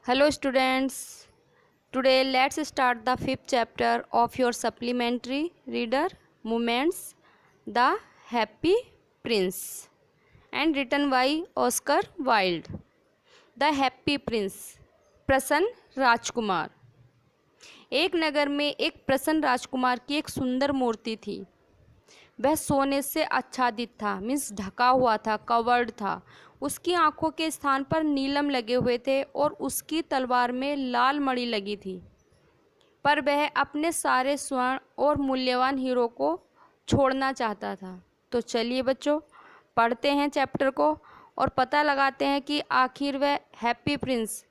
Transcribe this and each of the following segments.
Hello students, today let's start the fifth chapter of your supplementary reader Moments, The Happy Prince, and written by Oscar Wilde. The Happy Prince, प्रसन्न राजकुमार। एक नगर में एक प्रसन्न राजकुमार की एक सुंदर मूर्ति थी। वह सोने से आच्छादित था, मीन्स ढका हुआ था, कवर्ड था। उसकी आंखों के स्थान पर नीलम लगे हुए थे और उसकी तलवार में लाल मणि लगी थी। पर वह अपने सारे स्वर्ण और मूल्यवान हीरो को छोड़ना चाहता था। तो चलिए बच्चों, पढ़ते हैं चैप्टर को और पता लगाते हैं कि आखिर वह हैप्पी प्रिंस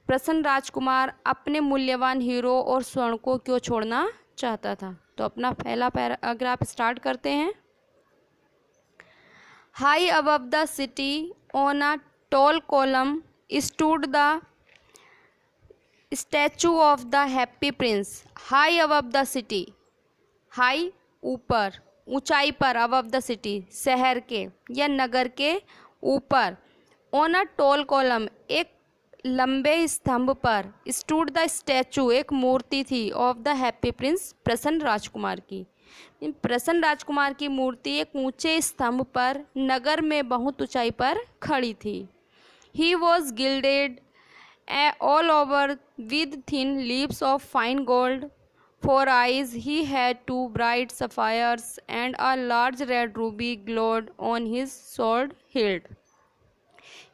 प्रसन्न राजकुमार अपने मूल्यवान हीरो और स्वर्ण को क्यों छोड़ना चाहता था। तो अपना पहला पैराग्राफ स्टार्ट करते हैं। High above the city on a tall column stood the statue of the happy Prince. High above the city, high ऊपर, ऊंचाई पर, अबव द सिटी शहर के या नगर के ऊपर, ऑन अ टॉल कॉलम एक लंबे स्तंभ पर, स्टूड द स्टैचू एक मूर्ति थी, ऑफ द हैप्पी प्रिंस प्रसन्न राजकुमार की। प्रसन्न राजकुमार की मूर्ति एक ऊंचे स्तंभ पर नगर में बहुत ऊंचाई पर खड़ी थी। He was gilded all over with thin leaves of fine gold. For eyes he had two bright sapphires and a large red ruby glowed on his sword hilt.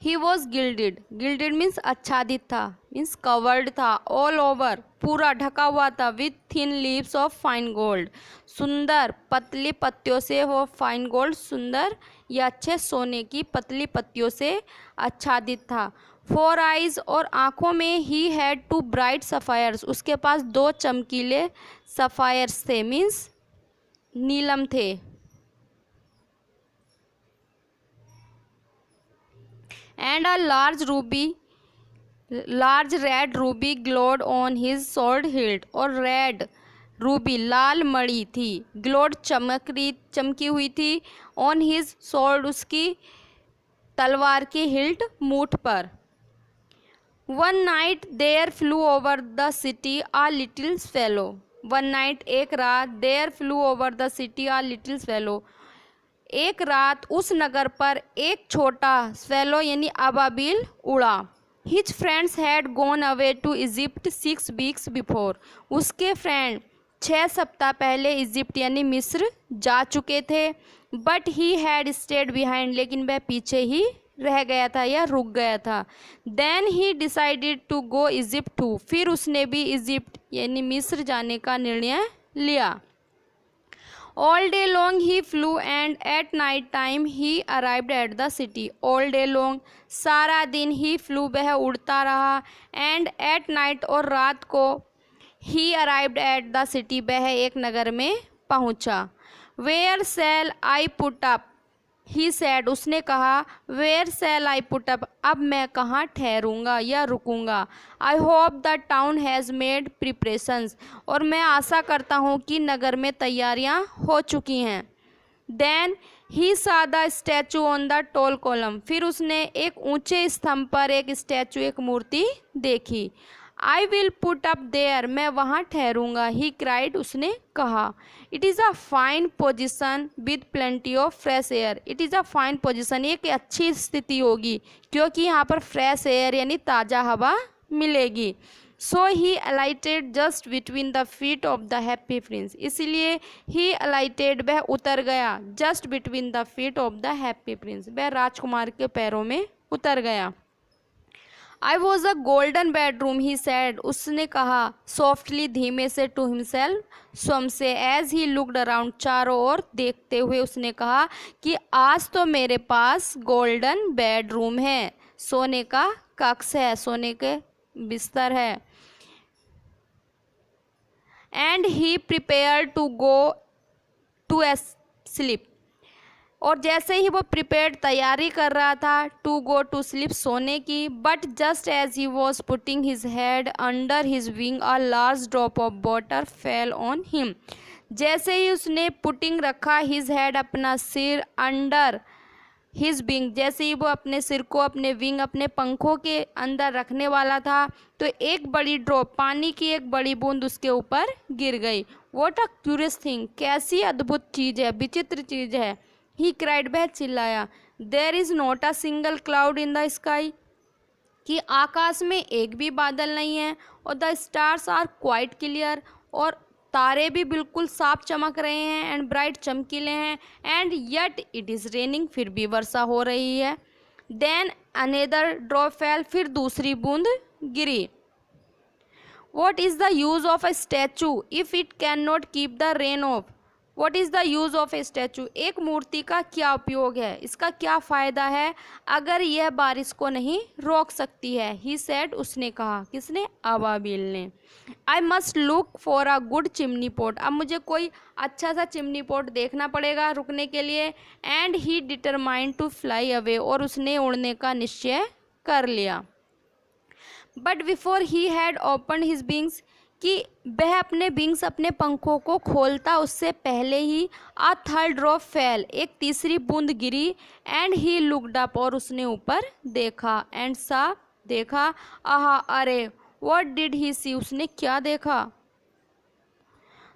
He was gilded. Gilded means आच्छादित था, means covered था, all over पूरा ढका हुआ था, with thin leaves of fine gold, सुंदर पतली पत्तियों से, वो फाइन गोल्ड सुंदर या अच्छे सोने की पतली पत्तियों से आच्छादित था। फोर आइज और आँखों में, ही हैड टू ब्राइट सफ़ायर्स उसके पास दो चमकीले सफ़ायर्स थे, मीन्स नीलम थे। And a large red Ruby glowed on his sword hilt और रेड रूबी लाल मणि थी, ग्लोड चमकी हुई थी, ऑन हिज स्वॉर्ड उसकी तलवार की हिल्ट मूठ पर। One night there flew over the city a little swallow. One night एक रात, there flew over the city a little swallow एक रात उस नगर पर एक छोटा स्वेलो यानी अबाबिल उड़ा। His friends had gone away to Egypt 6 weeks before. उसके फ्रेंड 6 सप्ताह पहले इजिप्ट यानी मिस्र जा चुके थे। But he had stayed behind, लेकिन वह पीछे ही रह गया था या रुक गया था। Then he decided to go Egypt too, फिर उसने भी इजिप्ट यानी मिस्र जाने का निर्णय लिया। All day long he flu and at night time he arrived at the city. All day long सारा दिन ही फ्लू वह उड़ता रहा, एंड एट नाइट और रात को he arrived at the city वह एक नगर में पहुंचा। Where shall I put up he said उसने कहा, where shall I put up अब मैं कहाँ ठहरूंगा या रुकूंगा। I hope the town has made preparations और मैं आशा करता हूँ कि नगर में तैयारियाँ हो चुकी हैं। देन ही सा the statue on the tall column फिर उसने एक ऊंचे स्तंभ पर एक स्टैचू एक मूर्ति देखी। I will put up there मैं वहाँ ठहरूंगा। ही क्राइड उसने कहा। It is a fine position with plenty of fresh air. It is a fine position एक अच्छी स्थिति होगी क्योंकि यहाँ पर फ्रेश एयर यानी ताज़ा हवा मिलेगी। So he alighted just between the feet of the happy Prince इसलिए ही अलाइटेड वह उतर गया, just between the feet of the happy prince वह राजकुमार के पैरों में उतर गया। I was a golden bedroom he said उसने कहा सॉफ्टली धीमे से टू हिमसेल्फ स्वयं से। एज ही लुकड अराउंड चारों ओर देखते हुए उसने कहा कि आज तो मेरे पास गोल्डन बेडरूम है, सोने का कक्ष है, सोने के बिस्तर है। And he prepare to go to sleep और जैसे ही वो प्रिपेयर्ड तैयारी कर रहा था टू गो टू स्लीप सोने की। But just as he was putting his head under his wing a large drop of water fell on him. जैसे ही उसने पुटिंग रखा हिज हेड अपना सिर अंडर हिज विंग, जैसे ही वो अपने सिर को अपने विंग अपने पंखों के अंदर रखने वाला था तो एक बड़ी ड्रॉप, पानी की एक बड़ी बूंद उसके ऊपर गिर गई। वॉट अ क्यूरियस थिंग, कैसी अद्भुत चीज़ है, विचित्र चीज़ है। ही क्राइड, वह चिल्लाया। There is not a single cloud in the sky, कि आकाश में एक भी बादल नहीं है। और the stars are quite clear, और तारे भी बिल्कुल साफ चमक रहे हैं। एंड ब्राइट, चमकीले हैं। And yet it is raining, फिर भी वर्षा हो रही है। देन अनदर ड्रॉप फेल, फिर दूसरी बूंद गिरी। What is the use of a statue if it can not keep the rain off. What is the use of a statue, एक मूर्ति का क्या उपयोग है, इसका क्या फ़ायदा है अगर यह बारिश को नहीं रोक सकती है। ही सेड, उसने कहा, किसने, अबाबिल ने। I must look for a good chimney pot, अब मुझे कोई अच्छा सा चिमनी पॉट देखना पड़ेगा रुकने के लिए। And he determined to fly away, और उसने उड़ने का निश्चय कर लिया। But before he had open his wings, कि वह अपने विंग्स अपने पंखों को खोलता उससे पहले ही आ थर्ड ड्रॉप फेल, एक तीसरी बूंद गिरी। एंड ही लुकड अप, और उसने ऊपर देखा। एंड सा, देखा। आहा, अरे, व्हाट डिड ही सी, उसने क्या देखा।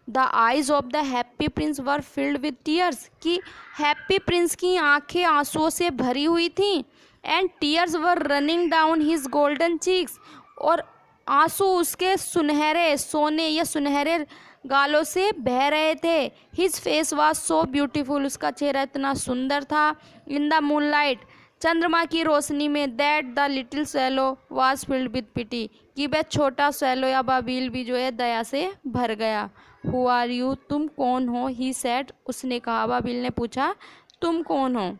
The eyes of the happy Prince were filled with tears, कि हैप्पी प्रिंस की आंखें आंसुओं से भरी हुई थीं। And tears were running down his golden cheeks, और आंसू उसके सुनहरे सोने या सुनहरे गालों से बह रहे थे। His face was so beautiful, उसका चेहरा इतना सुंदर था। इन द मूनलाइट, चंद्रमा की रोशनी में, that the little swallow was filled with pity, कि वह छोटा स्वैलो या बाबील भी जो है दया से भर गया। हु आर यू, तुम कौन हो। ही सेड, उसने कहा, बाबील ने पूछा, तुम कौन हो।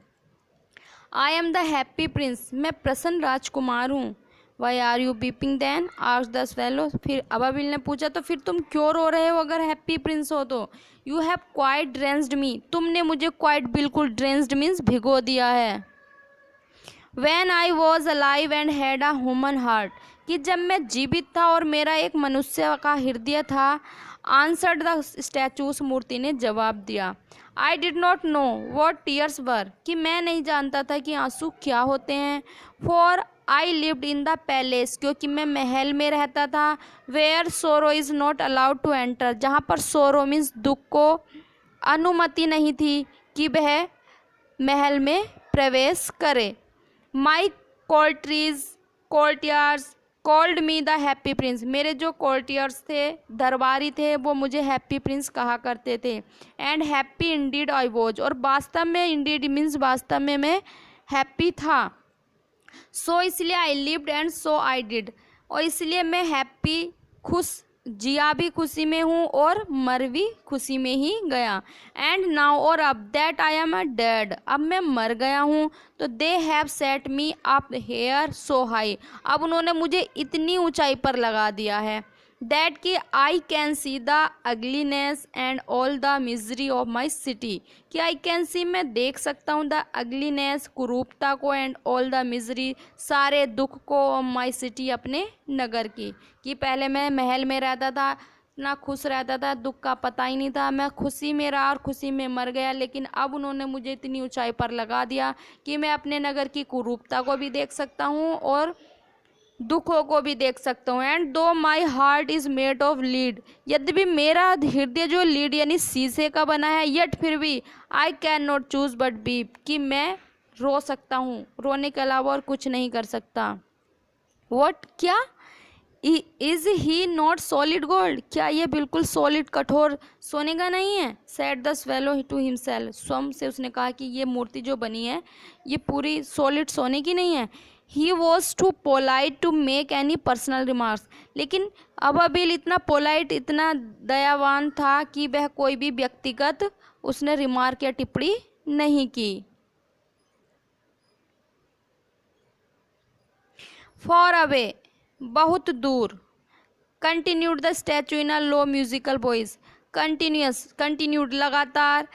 I am the happy prince, मैं प्रसन्न राजकुमार हूँ। Why are you weeping then, asked the swallow, फिर अबाबिल ने पूछा, तो फिर तुम क्यों रो रहे हो अगर हैप्पी प्रिंस हो तो। यू हैव क्वाइट ड्रेंस्ड मी, तुमने मुझे क्वाइट, बिल्कुल, ड्रेंस्ड मीन्स भिगो दिया है। When I was alive and had a human heart, कि जब मैं जीवित था और मेरा एक मनुष्य का हृदय था। आंसर्ड द स्टैचू, उस मूर्ति ने जवाब दिया। I did not know what tears were, कि मैं नहीं जानता था कि आंसू क्या होते हैं। For I lived in the palace, क्योंकि मैं महल में रहता था। Where sorrow is not allowed to enter, जहाँ पर सोरो मीन्स दुख को अनुमति नहीं थी कि वह महल में प्रवेश करे। My courtiers called me the happy prince, मेरे जो कोर्टियर्स थे, दरबारी थे, वो मुझे हैप्पी प्रिंस कहा करते थे। And happy Indeed I was, और वास्तव में, इंडीड मीन्स वास्तव में, मैं हैप्पी था। सो इसलिए I lived and so I did, और इसलिए मैं हैप्पी, खुश, जिया भी खुशी में हूँ और मर भी खुशी में ही गया। एंड नाउ, और अब, that I am a dead, अब मैं मर गया हूँ। तो they have set me up here so high, अब उन्होंने मुझे इतनी ऊंचाई पर लगा दिया है। दैट कि I can see the ugliness and all the misery of my city, कि आई कैन सी, मैं देख सकता हूँ, द अगलीनेस, कुरूपता को, एंड ऑल द मिजरी, सारे दुख को, ऑफ माई सिटी, अपने नगर की। कि पहले मैं महल में रहता था, इतना खुश रहता था, दुख का पता ही नहीं था, मैं खुशी में रहा और खुशी में मर गया। लेकिन अब उन्होंने मुझे इतनी ऊंचाई पर लगा दिया कि मैं अपने नगर की कुरूपता को भी देख सकता हूँ और दुखों को भी देख सकता हूँ। एंड दो my heart is made of lead, यद्यपि मेरा हृदय जो लीड यानी शीशे का बना है, यट फिर भी आई can not choose but beep, कि मैं रो सकता हूँ, रोने के अलावा और कुछ नहीं कर सकता। वट, क्या, is he not solid gold, क्या ये बिल्कुल सॉलिड, कठोर सोने का नहीं है। Said the swallow to himself, स्वयं से उसने कहा कि ये मूर्ति जो बनी है ये पूरी सॉलिड सोने की नहीं है। He was too polite to make any personal remarks, लेकिन अबाबिल इतना पोलाइट, इतना दयावान था कि वह कोई भी व्यक्तिगत उसने रिमार्क या टिप्पणी नहीं की। फॉर अवे, बहुत दूर। Continued the statue in a low musical voice, continued, लगातार,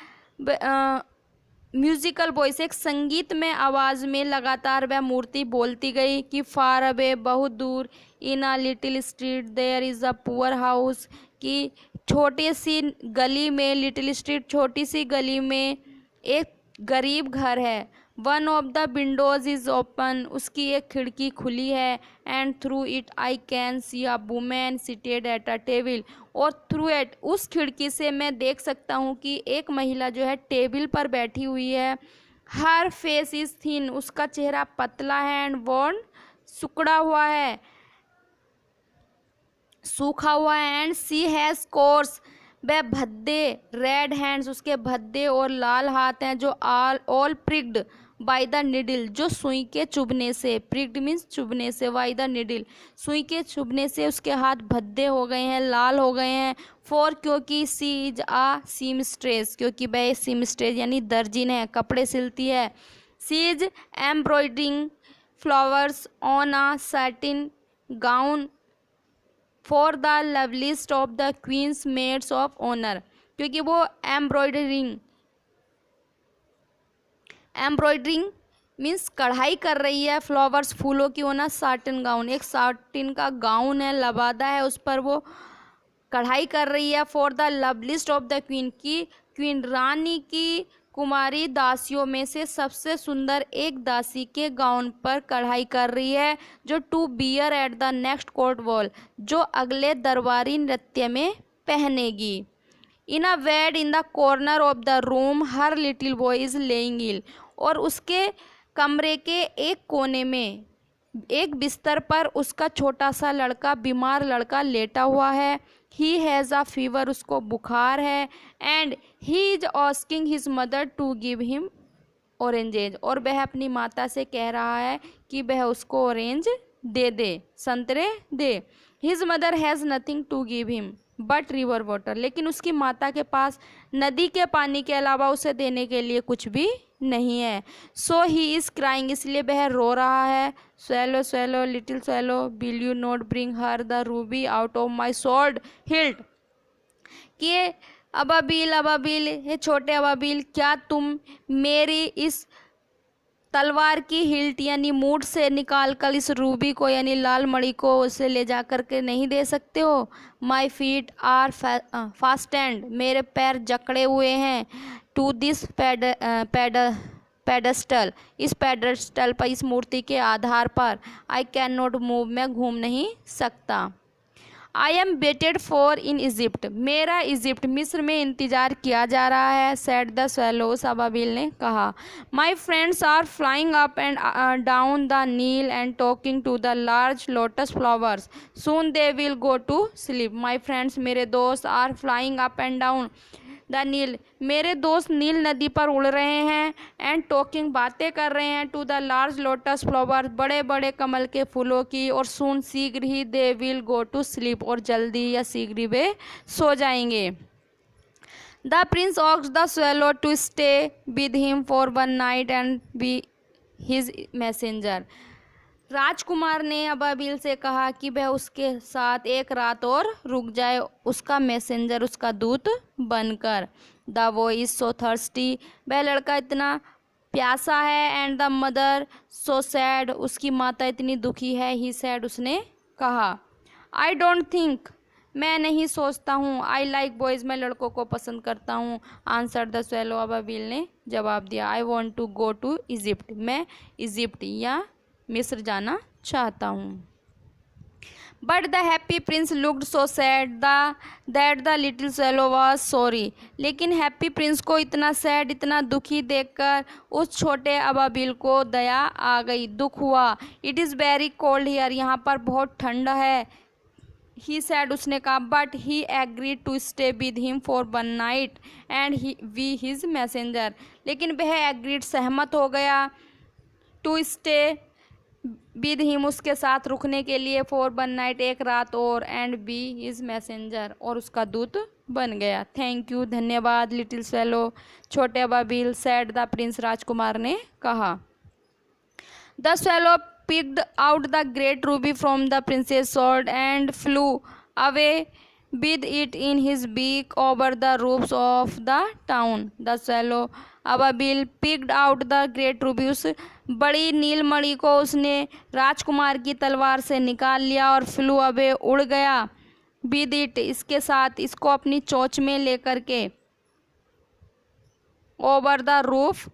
म्यूजिकल वॉइस, एक संगीत में आवाज़ में लगातार वह मूर्ति बोलती गई कि फार अवे, बहुत दूर। In a little street there is a poor house, कि छोटी सी गली में, लिटिल स्ट्रीट, छोटी सी गली में एक गरीब घर है। One of the Windows is open, उसकी एक खिड़की खुली है, and through it I can see a women seated at a table, और थ्रू इट, उस खिड़की से मैं देख सकता हूँ कि एक महिला जो है टेबल पर बैठी हुई है। हर फेस इज थिन, उसका चेहरा पतला है, एंड वर्न, सिकुड़ा हुआ है, सूखा हुआ है, एंड सी हैज कोर्स, वह भद्दे, रेड हैंड्स, उसके भद्दे और लाल हाथ हैं, जो ऑल प्रिक्ड बाय द निडल, जो सुई के चुभने से, प्रिक्ड मीन्स चुभने से, बाय द निडल, सुई के चुभने से उसके हाथ भद्दे हो गए हैं, लाल हो गए हैं। फॉर, क्योंकि सी इज आ सीमस्ट्रेस, क्योंकि वह सीमस्ट्रेस यानी दर्जिन है, कपड़े सिलती है। She is embroidering flowers on a satin gown for the loveliest of the queen's maids of honour, क्योंकि वो एम्ब्रॉयडरिंग मीन्स कढ़ाई कर रही है, फ्लावर्स, फूलों की, होना साटिन गाउन, एक साटिन का गाउन है, लबादा है, उस पर वो कढ़ाई कर रही है। For the loveliest of the queen, की क्वीन रानी की कुमारी दासियों में से सबसे सुंदर एक दासी के गाउन पर कढ़ाई कर रही है, जो to wear at the next court ball, जो अगले दरबारी नृत्य में पहनेगी। In a bed in the corner of the room her little boy is lying ill, और उसके कमरे के एक कोने में एक बिस्तर पर उसका छोटा सा लड़का, बीमार लड़का लेटा हुआ है। ही हैज़ अ फीवर, उसको बुखार है, and he is asking his mother to give him oranges, और वह अपनी माता से कह रहा है कि वह उसको ऑरेंज दे, संतरे दे। His mother has nothing to give him but river water, लेकिन उसकी माता के पास नदी के पानी के अलावा उसे देने के लिए कुछ भी नहीं है। सो ही इज़ क्राइंग, इसलिए वह रो रहा है। swallow swallow little swallow, will you not bring her the Ruby out of my sword hilt, कि अबाबिल, अबाबिल, हे छोटे अबाबिल, क्या तुम मेरी इस तलवार की हिल्ट यानी मूठ से निकाल कर इस रूबी को यानी लाल मणि को उसे ले जा कर के नहीं दे सकते हो। माई फीट आर फास्टेंड, मेरे पैर जकड़े हुए हैं, टू दिस पेडस्टल, इस पेडस्टल पर, इस मूर्ति के आधार पर। आई कैन नॉट मूव, मैं घूम नहीं सकता। I am waited for in Egypt, मेरा इजिप्ट मिस्र में इंतज़ार किया जा रहा है। सेड द swallows, अबाबिल ने कहा। My friends are flying up and down the Nile and talking to the large lotus flowers, soon they will go to sleep. My friends, मेरे दोस्त, are flying up and down the Nile, मेरे दोस्त नील नदी पर उड़ रहे हैं, and talking, बातें कर रहे हैं, to the large lotus flower, बड़े बड़े कमल के फूलों की, और सून, शीघ्र ही, they will go to sleep, और जल्दी या शीघ्र ही वे सो जाएंगे। The prince asks the swallow to stay with him for one night and be his messenger, राजकुमार ने अबाबिल से कहा कि वह उसके साथ एक रात और रुक जाए, उसका मैसेंजर, उसका दूत बनकर। The boy is so thirsty, वह लड़का इतना प्यासा है, and the mother so sad, उसकी माता इतनी दुखी है। ही सैड, उसने कहा। आई डोंट थिंक, मैं नहीं सोचता हूँ। आई लाइक बॉयज़, मैं लड़कों को पसंद करता हूँ। आंसर द swallow, अबाबिल ने जवाब दिया। I want to go to Egypt, मैं इजिप्ट या मिस्र जाना चाहता हूँ। But the happy prince looked so sad that the little swallow was sorry, लेकिन हैप्पी प्रिंस को इतना सैड, इतना दुखी देखकर उस छोटे अबाबिल को दया आ गई, दुख हुआ। It is very cold here, यहाँ पर बहुत ठंड है। ही सैड, उसने कहा। But he agreed to stay with him for one night and be his messenger, लेकिन वह एग्रीड, सहमत हो गया, टू स्टे विद हिम, उसके साथ रुकने के लिए, फॉर वन नाइट, एक रात और, एंड बी हिज मैसेंजर, और उसका दूत बन गया। थैंक यू, धन्यवाद लिटिल swallow, छोटे अबाबिल, सैड द प्रिंस, राजकुमार ने कहा। The swallow picked out the great ruby from the princess' sword and flew away with it in his beak over the roofs of the town. The swallow, Ababil, picked out the great ruby, उस बड़ी नीलमणि को उसने राजकुमार की तलवार से निकाल लिया, और flew away, उड़ गया, with it, इसके साथ, इसको अपनी चोंच में लेकर के, over the roof,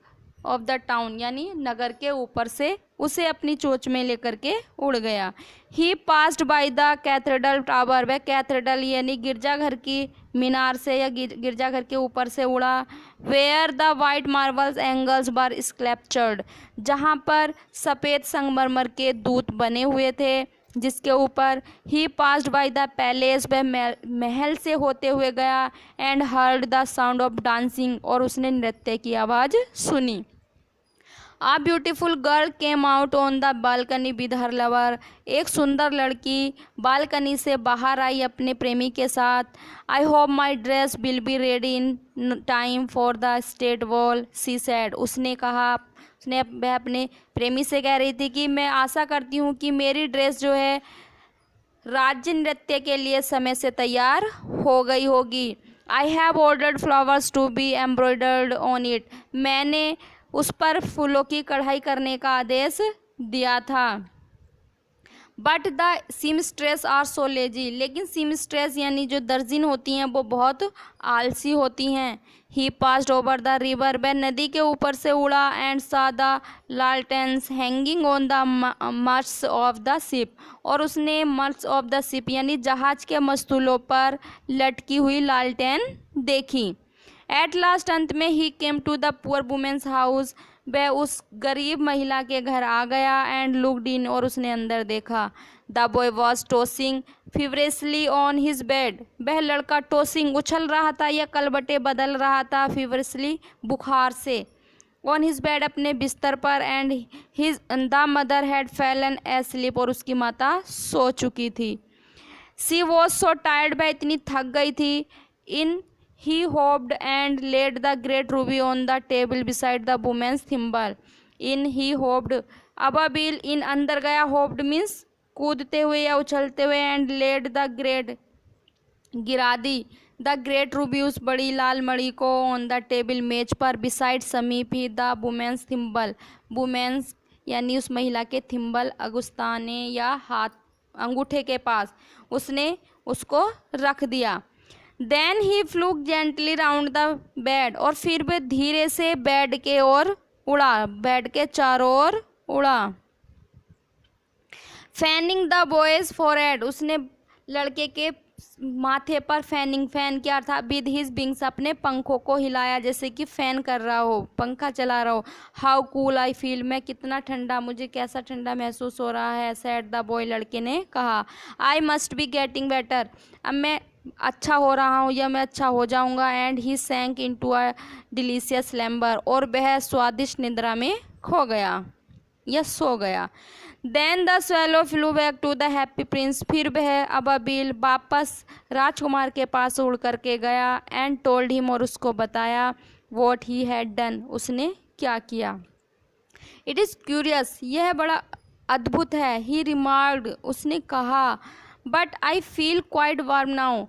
of the town, यानी नगर के ऊपर से उसे अपनी चोंच में लेकर के उड़ गया। He passed by the cathedral tower, वह कैथेड्रल यानी गिरजाघर की मीनार से या गिरजाघर के ऊपर से उड़ा। Where the white marbles angels were sculptured, जहाँ पर सफ़ेद संगमरमर के दूत बने हुए थे जिसके ऊपर। He passed by the palace, वह महल से होते हुए गया। And heard the sound of dancing, और उसने नृत्य की आवाज़ सुनी। A beautiful girl came out on the balcony with her lover, एक सुंदर लड़की बालकनी से बाहर आई अपने प्रेमी के साथ। I hope my dress will be ready in time for the state ball, she said, उसने कहा। वह अपने प्रेमी से कह रही थी कि मैं आशा करती हूँ कि मेरी ड्रेस जो है राज्य नृत्य के लिए समय से तैयार हो गई होगी। I have ordered flowers to be embroidered on it, मैंने उस पर फूलों की कढ़ाई करने का आदेश दिया था। But the seamstress are so lazy, लेकिन सीमस्ट्रेस यानी जो दर्जिन होती हैं वो बहुत आलसी होती हैं। He passed over the river, वह नदी के ऊपर से उड़ा। And saw the lanterns hanging on the masts of the ship, और उसने मस्ट्स ऑफ द शिप यानी जहाज के मस्तूलों पर लटकी हुई लालटेन देखी। एट लास्ट, अंत में, he came to the poor women's house, वह उस गरीब महिला के घर आ गया। एंड लुक्ड इन, और उसने अंदर देखा। The boy was tossing feverishly on his bed, वह लड़का टॉसिंग उछल रहा था या कलबटे बदल रहा था फीवरेसली बुखार से, ऑन हिज बेड अपने बिस्तर पर। And his the mother had Fallon asleep, और उसकी माता सो चुकी थी। सी वॉज सो टायर्ड, वह इतनी थक गई थी। इन he hopped and laid the great ruby on the table beside the woman's thimble. In he hopped, अबाबिल इन अंदर गया, hopped means कूदते हुए या उछलते हुए, and laid the great गिरा दी, द ग्रेट रूबी उस बड़ी लाल मणि को, ऑन द टेबल मेज पर, बिसाइड समीप ही, द वुमेन्स थिम्बल, वुमेन्स यानी उस महिला के थिम्बल अगुस्ताने या हाथ अंगूठे के पास उसने उसको रख दिया। Then he flew gently round the bed, और फिर वह धीरे से बेड के ओर उड़ा, बेड के चारों ओर उड़ा। फैनिंग द बॉयज फॉरहेड, उसने लड़के के माथे पर फैनिंग, फैन क्या था, विद हिज विंग्स, अपने पंखों को हिलाया जैसे कि फैन कर रहा हो, पंखा चला रहा हो। हाउ कूल आई फील, मैं कितना ठंडा, मुझे कैसा ठंडा महसूस हो रहा है, सैड द बॉय, लड़के ने कहा। I must be getting better, अब मैं अच्छा हो रहा हूँ या मैं अच्छा हो जाऊँगा। And he sank into a delicious slumber, और वह स्वादिष्ट निद्रा में खो गया या सो गया। Then the swallow flew back to the happy prince, फिर वह अबाबिल वापस राजकुमार के पास उड़ करके गया। एंड टोल्ड हिम, और उसको बताया, वॉट ही हैड डन, उसने क्या किया। इट इज़ क्यूरियस, यह बड़ा अद्भुत है। ही रिमार्क्ड, उसने कहा। But I feel quite warm now,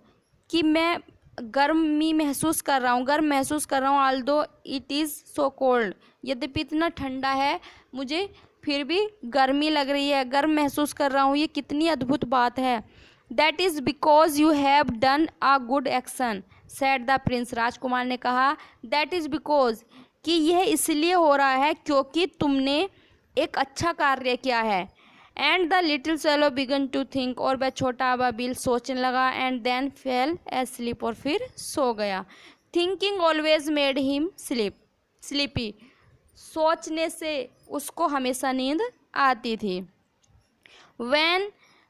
कि मैं गर्मी महसूस कर रहा हूँ, गर्म महसूस कर रहा हूँ। Aldous it is so cold, यद्यपि इतना ठंडा है मुझे फिर भी गर्मी लग रही है, गर्म महसूस कर रहा हूँ। ये कितनी अद्भुत बात है। That is because you have done a good action, said the prince, राजकुमार ने कहा। दैट इज़ बिकॉज, कि यह इसलिए हो रहा है क्योंकि तुमने एक अच्छा कार्य किया है। And the little swallow began to think, और वह छोटा अबाबिल सोचने लगा। एंड देन फेल एस्लीप, और फिर सो गया। Thinking always made him sleepy, सोचने से उसको हमेशा नींद आती थी। When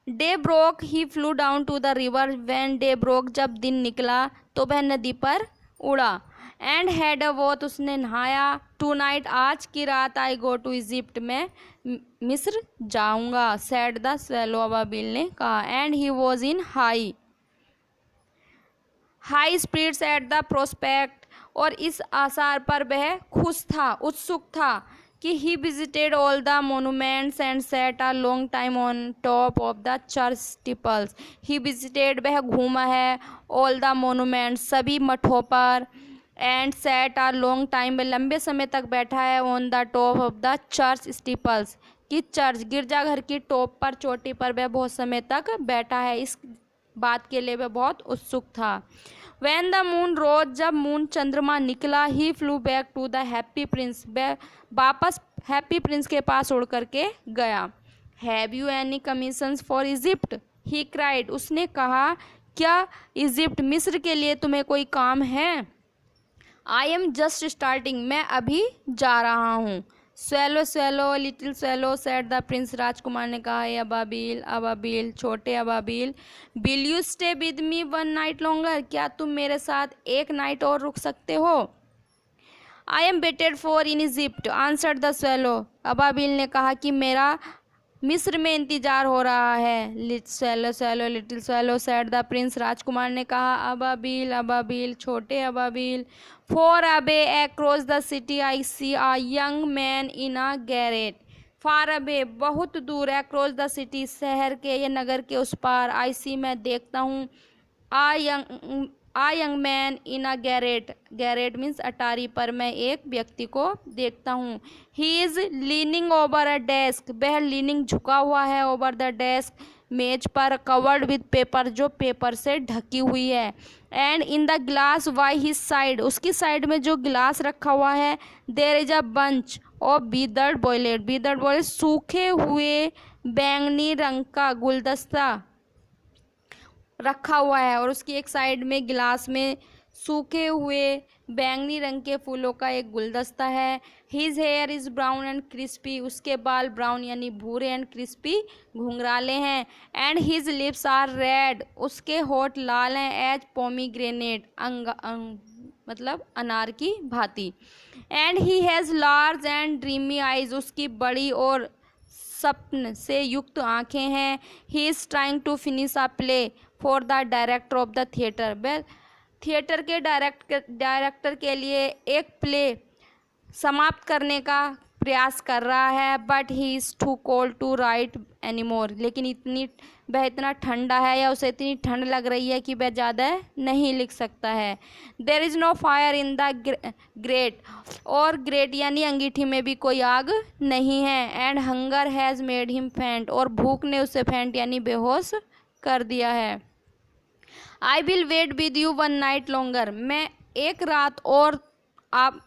day broke he flew down to the river, when day broke, जब दिन निकला तो वह नदी पर उड़ा। एंड हैड अ वॉथ, उसने नहाया। टू नाइट, आज की रात, आई गो टू इजिप्ट, मैं मिस्र जाऊंगा, सैड द स्वेलो, अबाबिल ने कहा। And he was in high spirits at the prospect, और इस आसार पर वह खुश था, उत्सुक था कि he visited all the monuments and sat a long time on top of the church steeples. He visited, वह घूमा है, ऑल द मोनूमेंट्स, सभी मठों पर, and sat a long time, लंबे समय तक बैठा है, on the top of the church steeples, कि चर्च गिरजाघर की टॉप पर, चोटी पर वह बहुत समय तक बैठा है। इस बात के लिए वह बहुत उत्सुक था। When the moon rose, जब मून चंद्रमा निकला, he flew back to the happy prince, वह वापस हैप्पी प्रिंस के पास उड़ करके गया। Have you any commissions for Egypt? He cried, उसने कहा, क्या इजिप्ट मिस्र के लिए तुम्हें कोई काम है? I am just starting, मैं अभी जा रहा हूँ। swallow swallow little swallow said the prince, राजकुमार ने कहा, हे अबाबिल अबाबिल छोटे अबाबिल, will you stay with me one night longer, क्या तुम मेरे साथ एक नाइट और रुक सकते हो? I am waited for in Egypt, answered the swallow, अबाबिल ने कहा कि मेरा मिस्र में इंतजार हो रहा है। Little swallow little swallow said the prince, राजकुमार ने कहा, अबाबिल अबाबिल छोटे अबाबिल, far away across the city I see a young man in a garret, far away बहुत दूर, across the city शहर के या नगर के उस पार, I see मैं देखता हूँ, a young man in a garret, garret means अटारी पर मैं एक व्यक्ति को देखता हूँ। he is leaning over a desk, वह leaning झुका हुआ है, over the desk मेज पर, covered with paper जो पेपर से ढकी हुई है, and in the glass by his side, उसकी साइड में जो गिलास रखा हुआ है, there is a bunch of withered violet, withered violet सूखे हुए बैंगनी रंग का गुलदस्ता रखा हुआ है, और उसकी एक साइड में गिलास में सूखे हुए बैंगनी रंग के फूलों का एक गुलदस्ता है। His hair is brown and crispy, उसके बाल ब्राउन यानी भूरे एंड क्रिस्पी घुंघराले हैं। And his lips are red, उसके होठ लाल हैं। एज पोमीग्रेनेट, मतलब अनार की भांति। And he has large and dreamy eyes, उसकी बड़ी और स्वप्न से युक्त आँखें हैं। He is trying to finish a play for the director of the theatre, वह थिएटर के डायरेक्टर के लिए एक प्ले समाप्त करने का प्रयास कर रहा है। But he is too cold to write any more, लेकिन वह इतना ठंडा है या उसे इतनी ठंड लग रही है कि वह ज़्यादा नहीं लिख सकता है। There is no fire in the grate, और ग्रेट यानी अंगीठी में भी कोई आग नहीं है। And hunger has made him faint, और भूख ने उसे फेंट यानी बेहोश कर दिया है। I will wait with you one night longer, मैं एक रात और आप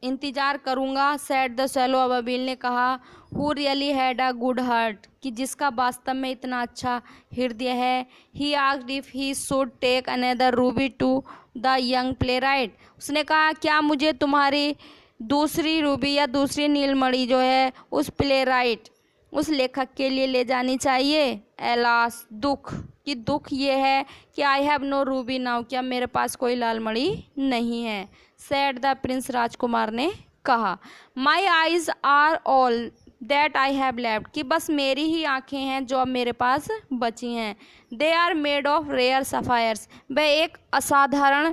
इंतज़ार करूँगा। सैड द स्वैलो, अबाबिल ने कहा। Who really had a good heart, कि जिसका वास्तव में इतना अच्छा हृदय है। He asked if he should take another ruby to the young playwright, उसने कहा क्या मुझे तुम्हारी दूसरी रूबी या दूसरी नीलमणि जो है उस प्ले राइट, उस लेखक के लिए ले जानी चाहिए। एलास, दुख, कि दुख ये है कि I have no ruby now, क्या मेरे पास कोई लाल मणि नहीं है। सैड द प्रिंस, राजकुमार ने कहा। My eyes are all that I have left, कि बस मेरी ही आँखें हैं जो अब मेरे पास बची हैं। They are made of rare sapphires, वह एक असाधारण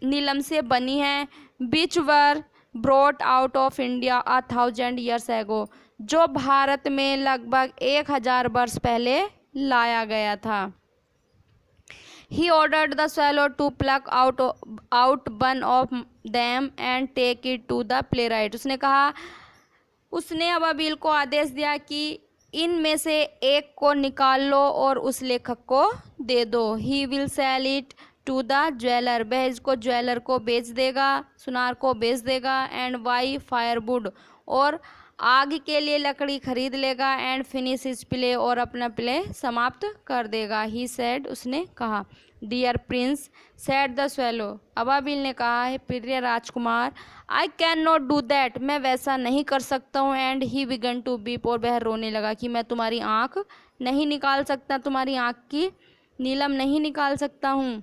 नीलम से बनी हैं। Which were brought out of India 1000 years एगो, जो भारत में लगभग 1000 वर्ष पहले लाया गया था। He ordered the swallow to pluck out one of them and take it to the playwright, उसने कहा, उसने अबाबिल को आदेश दिया कि इनमें से एक को निकाल लो और उस लेखक को दे दो। He will sell it to the jeweler, वह इसको ज्वेलर को बेच देगा, सुनार को बेच देगा। एंड buy firewood, और आग के लिए लकड़ी खरीद लेगा। एंड फिनिश हिज प्ले, और अपना प्ले समाप्त कर देगा। ही सेड, उसने कहा। Dear prince, said the swallow, अबाबिल ने कहा है प्रिय राजकुमार। I can not do that, मैं वैसा नहीं कर सकता हूँ। And he began to weep, और वह रोने लगा कि मैं तुम्हारी आँख नहीं निकाल सकता, तुम्हारी आँख की नीलम नहीं निकाल सकता हूँ।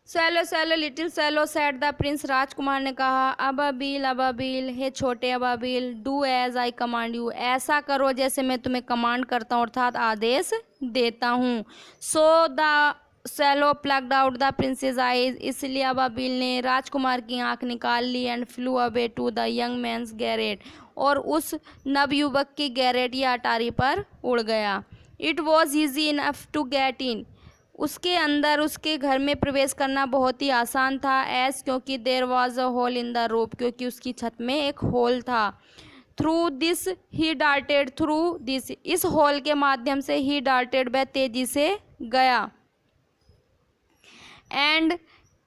Swallow swallow little swallow said the prince, राजकुमार ने कहा। अबाबिल अबाबिल, हे छोटे अबाबिल, do as I command you, ऐसा करो जैसे मैं तुम्हें कमांड करता हूँ, अर्थात आदेश देता हूँ। So the swallow plucked out the prince's eyes, इसलिए अबाबिल ने राजकुमार की आँख निकाल ली। And flew away to the young man's garret, और उस नवयुवक की गैरेट या अटारी पर उड़ गया। It was easy enough to get in, उसके अंदर उसके घर में प्रवेश करना बहुत ही आसान था। एस, क्योंकि there was a hole in the roof, क्योंकि उसकी छत में एक होल था। Through this he darted, through this इस होल के माध्यम से ही डार्टेड वह तेजी से गया। And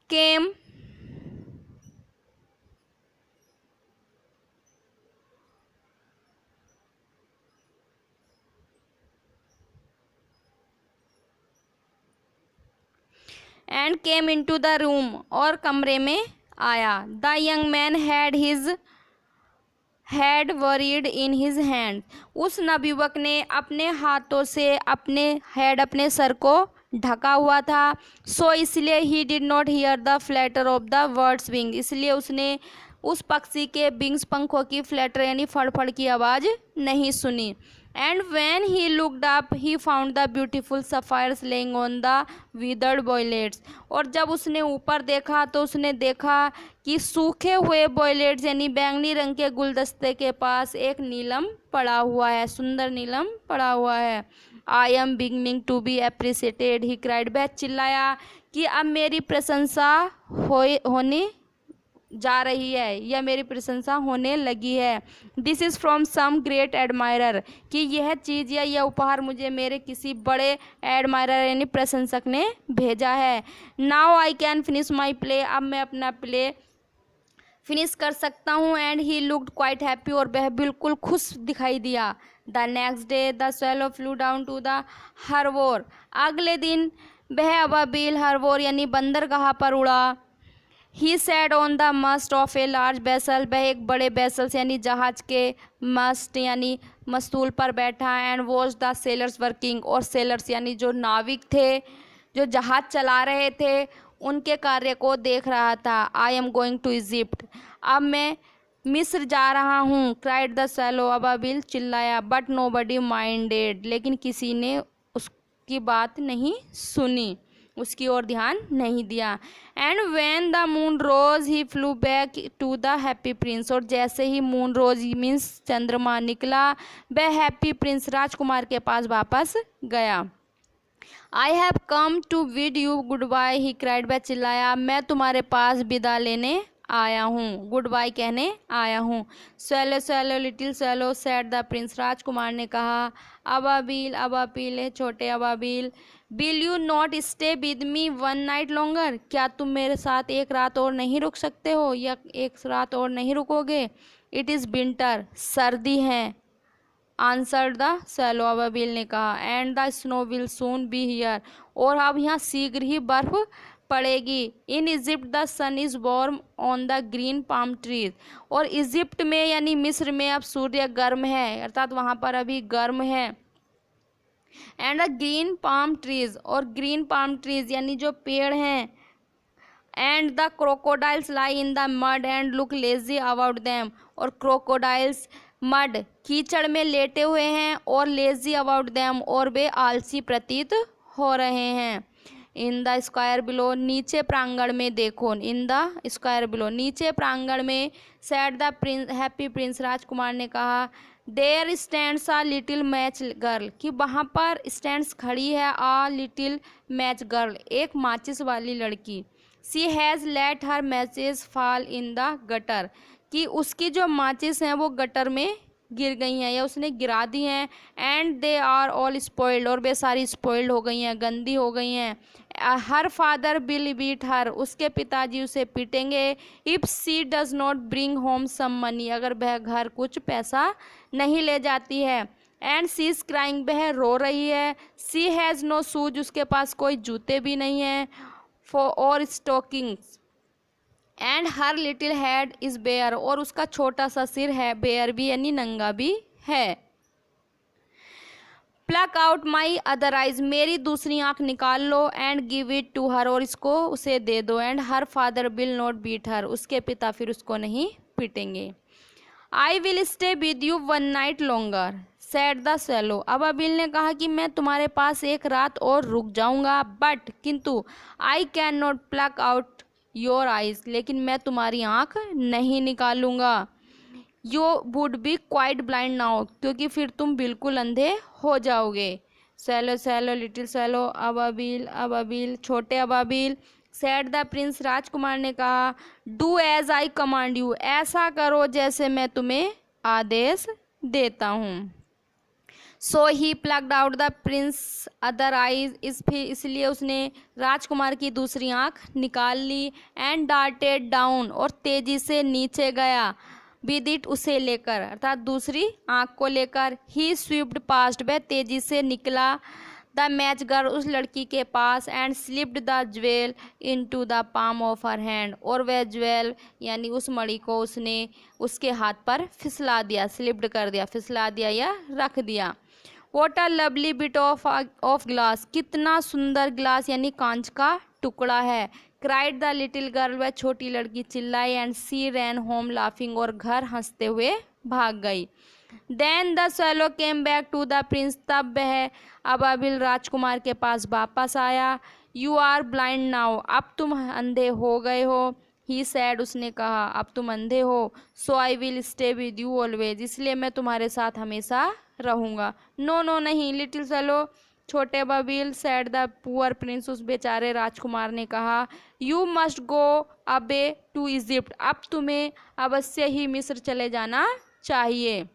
came and came in to the room, और कमरे में आया। The young man had buried in his hand, उस नवयुवक ने अपने हाथों से अपने सर को ढका हुआ था। सो इसलिए he did not here the flatter of the birds wing, इसलिए उसने उस पक्षी के विंग्स पंखों की फ्लैटर यानी फड़फड़ की आवाज़ नहीं सुनी। And when he looked up he found the beautiful sapphires laying on the withered violates, और जब उसने ऊपर देखा तो उसने देखा कि सूखे हुए वॉयलेट्स यानी बैंगनी रंग के गुलदस्ते के पास एक नीलम पड़ा हुआ है, सुंदर नीलम पड़ा हुआ है। I am beginning to be appreciated he cried, वह चिल्लाया कि अब मेरी प्रशंसा होने जा रही है या मेरी प्रशंसा होने लगी है। This is from some great admirer, कि यह चीज़ या यह उपहार मुझे मेरे किसी बड़े एडमायरर यानी प्रशंसक ने भेजा है। Now I can finish my play, अब मैं अपना प्ले फिनिश कर सकता हूँ। And he looked quite happy, और वह बिल्कुल खुश दिखाई दिया। The next day the swallow flew down to the harbour, अगले दिन वह अबाबिल हर्बोर यानी बंदरगाह पर उड़ा। He sat on the mast of a large vessel, वह एक बड़े वेसल्स यानी जहाज के मस्ट यानी मस्तूल पर बैठा। And watch the sellers working, और सेलर्स यानी जो नाविक थे जो जहाज चला रहे थे उनके कार्य को देख रहा था। I am going to Egypt, अब मैं मिस्र जा रहा हूँ। क्राइड द swallow, अबाबिल चिल्लाया। बट नो बडी माइंडेड, लेकिन किसी ने उसकी बात नहीं सुनी, उसकी ओर ध्यान नहीं दिया। And when the moon rose he flew back to the happy prince, और जैसे ही मून रोज मीन्स चंद्रमा निकला, वह हैप्पी प्रिंस राजकुमार के पास वापस गया। I have come to bid you goodbye he cried, वह चिल्लाया मैं तुम्हारे पास विदा लेने आया हूँ, गुड बाय कहने आया हूँ। swallow swallow little swallow said the prince, राजकुमार ने कहा। अबाबिल अबाबिल छोटे अबाबिल, will you not stay with me one night longer, क्या तुम मेरे साथ एक रात और नहीं रुक सकते हो या एक रात और नहीं रुकोगे। इट इज़ विंटर, सर्दी है। आंसर्ड द swallow, अबाबिल ने कहा। And the snow will soon be here, और अब यहाँ शीघ्र ही बर्फ पड़ेगी। In Egypt the sun is warm on the green palm trees, और इजिप्ट में यानी मिस्र में अब सूर्य गर्म है, अर्थात वहाँ पर अभी गर्म है। And the green palm trees, और ग्रीन पाम ट्रीज यानी जो पेड़ हैं। And the crocodiles lie in the mud and look lazy about them, और क्रोकोडाइल्स मड कीचड़ में लेटे हुए हैं और लेजी अबाउट देम, और वे आलसी प्रतीत हो रहे हैं। इन द स्क्वायर बिलो, नीचे प्रांगण में देखो। इन द स्क्वायर बिलो, नीचे प्रांगण में। Said the prince happy prince, राजकुमार ने कहा। There stands a little match girl, कि वहाँ पर स्टैंड्स खड़ी है आ लिटिल मैच गर्ल, एक माचिस वाली लड़की। She has let her matches fall in the gutter, कि उसकी जो माचिस हैं वो गटर में गिर गई हैं या उसने गिरा दी हैं। And they are all spoiled, और वे सारी स्पॉइल्ड हो गई हैं, गंदी हो गई हैं। Her father will beat her, उसके पिताजी उसे पीटेंगे। If she does not bring home some money, अगर वह घर कुछ पैसा नहीं ले जाती है। एंड सी इज़ क्राइंग, वह रो रही है। सी हैज़ नो शूज, उसके पास कोई जूते भी नहीं हैं। For or stockings. And her little head is bare, और उसका छोटा सा सिर है, बेयर भी यानी नंगा भी है। Pluck out my other eyes, मेरी दूसरी आंख निकाल लो। And give it to her, और इसको उसे दे दो। And her father will not beat her, उसके पिता फिर उसको नहीं पीटेंगे। I will stay with you one night longer said the swallow, अबाबिल ने कहा कि मैं तुम्हारे पास एक रात और रुक जाऊंगा। बट किंतु I can not pluck out your eyes, लेकिन मैं तुम्हारी आंख नहीं निकालूंगा। You would be quite blind now, क्योंकि फिर तुम बिल्कुल अंधे हो जाओगे। swallow swallow लिटिल swallow, अबाबिल अबाबिल छोटे अबाबिल। सैड द प्रिंस, राजकुमार ने कहा। Do as I command you, ऐसा करो जैसे मैं तुम्हें आदेश देता हूँ। So he plucked out the prince other eyes, इसलिए उसने राजकुमार की दूसरी आंख निकाल ली। एंड डार्टेड डाउन, और तेजी से नीचे गया। विद इट, उसे लेकर, अर्थात दूसरी आंख को लेकर। ही स्वीप्ड पास्ट, वह तेजी से निकला। द मैच गर्ल, उस लड़की के पास। And slipped the jewel into the palm of her hand, और वह ज्वेल यानी उस मणि को उसने उसके हाथ पर फिसला दिया, स्लिप्ड कर दिया, फिसला दिया या रख दिया। What a lovely bit of glass, कितना सुंदर ग्लास यानी कांच का टुकड़ा है। क्राइड द लिटिल गर्ल, वह छोटी लड़की चिल्लाई। And she ran home laughing, और घर हंसते हुए भाग गई। Then the swallow came back to the prince, तब वह अबाबिल राजकुमार के पास वापस आया। यू आर ब्लाइंड नाउ, अब तुम अंधे हो गए हो। ही सैड, उसने कहा, अब तुम अंधे हो। So I will stay with you always, इसलिए मैं तुम्हारे साथ हमेशा रहूँगा। नो नो नहीं, लिटिल swallow, छोटे अबाबिल। सैड द पुअर प्रिंस, उस बेचारे राजकुमार ने कहा। यू मस्ट गो अबे टू इजिप्ट, अब तुम्हें अवश्य ही मिस्र चले जाना चाहिए।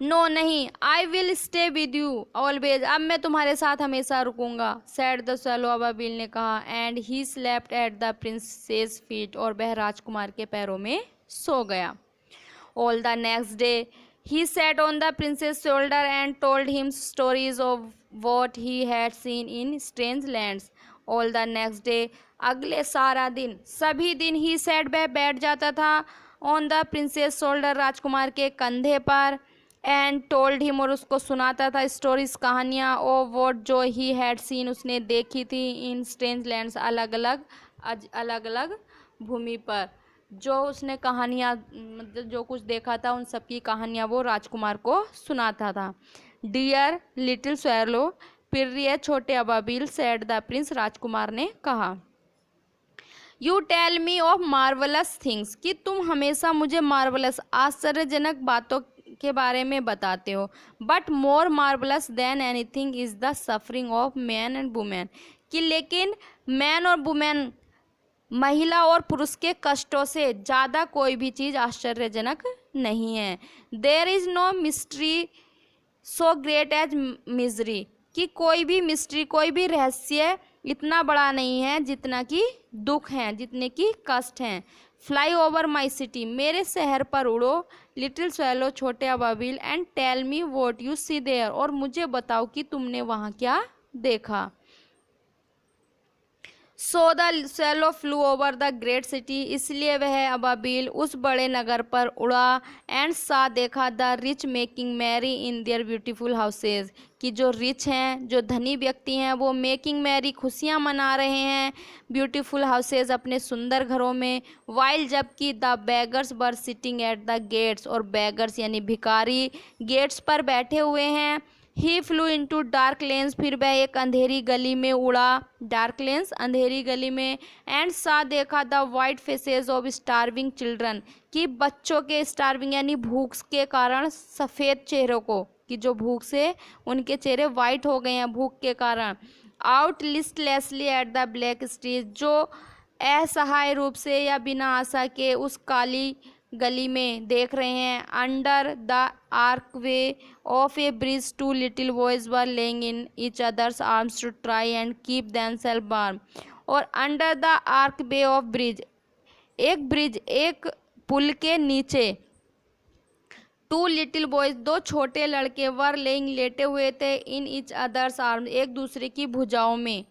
नो नहीं, आई will stay with you always, अब मैं तुम्हारे साथ हमेशा रुकूंगा। सैड द swallow, अबाबिल ने कहा। And he slept at the princess feet, और वह राजकुमार के पैरों में सो गया। All the next day he sat on the prince's shoulder and told him stories of what he had seen in strange lands. All the next day, अगले सारा दिन, सभी दिन ही sat, वह बैठ जाता था। on the prince's shoulder, राजकुमार के कंधे पर। एंड टोल्ड हिम, और उसको सुनाता था स्टोरीज, कहानियाँ। ओ वॉट, जो ही हैड सीन, उसने देखी थी। इन स्ट्रेंज लैंड्स, अलग अलग भूमि पर। जो उसने कहानियाँ, मतलब जो कुछ देखा था उन सब की कहानियाँ वो राजकुमार को सुनाता था। डियर लिटिल swallow, प्रिय छोटे अबाबिल। सैड द प्रिंस, राजकुमार ने कहा। You tell me of marvellous things, कि तुम हमेशा मुझे मार्वलस, आश्चर्यजनक बातों के बारे में बताते हो। But more marvellous than anything is the suffering of man and women, कि लेकिन मैन और वुमेन, महिला और पुरुष के कष्टों से ज़्यादा कोई भी चीज़ आश्चर्यजनक नहीं है। There is no mystery so great as misery, कि कोई भी मिस्ट्री, कोई भी रहस्य इतना बड़ा नहीं है जितना कि दुख हैं, जितने कि कष्ट हैं। फ्लाई ओवर माई सिटी, मेरे शहर पर उड़ो। लिटिल swallow, छोटे अबाबिल। And tell me what you see there, और मुझे बताओ कि तुमने वहाँ क्या देखा। So the swallow flew over the great city, इसलिए वह अबाबिल उस बड़े नगर पर उड़ा। एंड सा, देखा, the rich making merry in their beautiful houses, कि जो रिच हैं, जो धनी व्यक्ति हैं, वो मेकिंग मैरी, खुशियाँ मना रहे हैं, ब्यूटीफुल हाउसेज, अपने सुंदर घरों में। वाइल, जबकि the beggars were sitting at the gates, और बेगर्स यानी भिखारी गेट्स पर बैठे हुए हैं। ही फ्लू इंटू डार्क लेन्स, फिर वह एक अंधेरी गली में उड़ा। डार्क लेन्स, अंधेरी गली में। एंड सा, देखा, the white faces of starving children, कि बच्चों के स्टार्विंग यानी भूख के कारण सफ़ेद चेहरों को, कि जो भूख से उनके चेहरे वाइट हो गए हैं भूख के कारण। Out listlessly at the black street, जो असहाय रूप से या बिना आशा के उस काली गली में देख रहे हैं। Under the archway of a bridge, two little boys were lying in each others arms to try and keep themselves warm. और under the archway of bridge, एक ब्रिज, एक पुल के नीचे। टू लिटिल बॉयज, दो छोटे लड़के। वर लेइंग, लेटे हुए थे। इन ईच अदर्स आर्म्स, एक दूसरे की भुजाओं में।